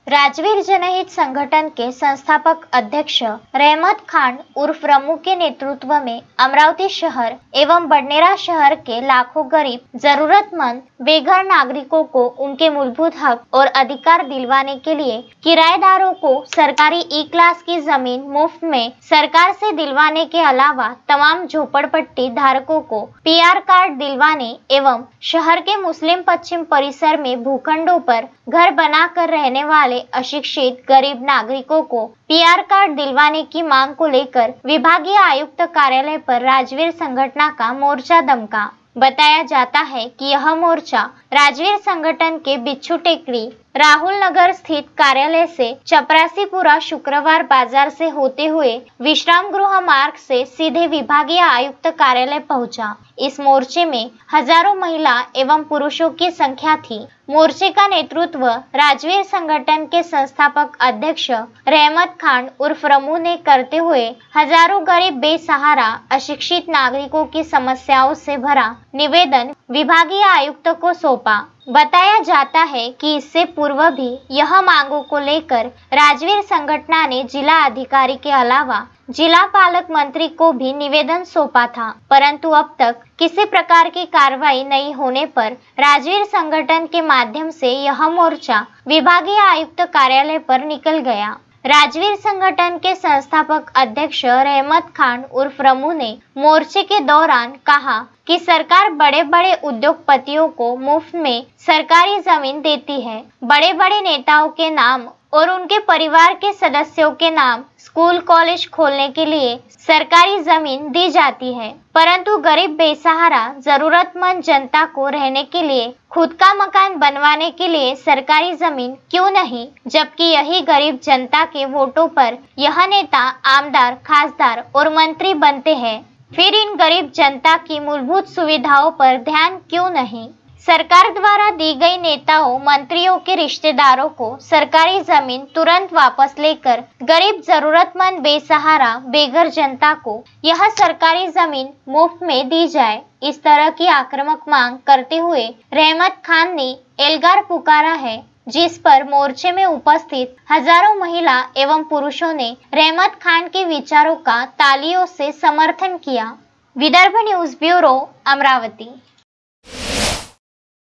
राजवीर जनहित संगठन के संस्थापक अध्यक्ष रहमत खान उर्फ रमू के नेतृत्व में अमरावती शहर एवं बडनेरा शहर के लाखों गरीब जरूरतमंद बेघर नागरिकों को उनके मूलभूत हक और अधिकार दिलवाने के लिए किराएदारों को सरकारी ई क्लास की जमीन मुफ्त में सरकार से दिलवाने के अलावा तमाम झोपड़पट्टी धारकों को पीआर कार्ड दिलवाने एवं शहर के मुस्लिम पश्चिम परिसर में भूखंडों पर घर बनाकर रहने वाले अशिक्षित गरीब नागरिकों को पीआर कार्ड दिलवाने की मांग को लेकर विभागीय आयुक्त कार्यालय पर राजवीर संगठन का मोर्चा दमका। बताया जाता है कि यह मोर्चा राजवीर संगठन के बिच्छू टेकड़ी राहुल नगर स्थित कार्यालय से चपरासीपुरा शुक्रवार बाजार से होते हुए विश्राम गृह मार्ग से सीधे विभागीय आयुक्त कार्यालय पहुंचा। इस मोर्चे में हजारों महिला एवं पुरुषों की संख्या थी। मोर्चे का नेतृत्व राजवीर संगठन के संस्थापक अध्यक्ष रहमत खान उर्फ रमू ने करते हुए हजारों गरीब बेसहारा अशिक्षित नागरिकों की समस्याओं से भरा निवेदन विभागीय आयुक्त को सौंपा। बताया जाता है कि इससे पूर्व भी यह मांगों को लेकर राजवीर संगठन ने जिला अधिकारी के अलावा जिला पालक मंत्री को भी निवेदन सौंपा था, परंतु अब तक किसी प्रकार की कार्रवाई नहीं होने पर राजवीर संगठन के माध्यम से यह मोर्चा विभागीय आयुक्त कार्यालय पर निकल गया। राजवीर संगठन के संस्थापक अध्यक्ष रहमत खान उर्फ रमू ने मोर्चे के दौरान कहा कि सरकार बड़े बड़े उद्योगपतियों को मुफ्त में सरकारी जमीन देती है। बड़े बड़े नेताओं के नाम और उनके परिवार के सदस्यों के नाम स्कूल कॉलेज खोलने के लिए सरकारी जमीन दी जाती है, परंतु गरीब बेसहारा जरूरतमंद जनता को रहने के लिए खुद का मकान बनवाने के लिए सरकारी जमीन क्यों नहीं, जबकि यही गरीब जनता के वोटों पर यह नेता आमदार, खासदार और मंत्री बनते हैं। फिर इन गरीब जनता की मूलभूत सुविधाओं पर ध्यान क्यों नहीं। सरकार द्वारा दी गई नेताओं मंत्रियों के रिश्तेदारों को सरकारी जमीन तुरंत वापस लेकर गरीब जरूरतमंद बेसहारा बेघर जनता को यह सरकारी जमीन मुफ्त में दी जाए। इस तरह की आक्रामक मांग करते हुए रहमत खान ने एल्गार पुकारा है, जिस पर मोर्चे में उपस्थित हजारों महिला एवं पुरुषों ने रहमत खान के विचारों का तालियों से समर्थन किया। Vidarbha news bureau, Amravati.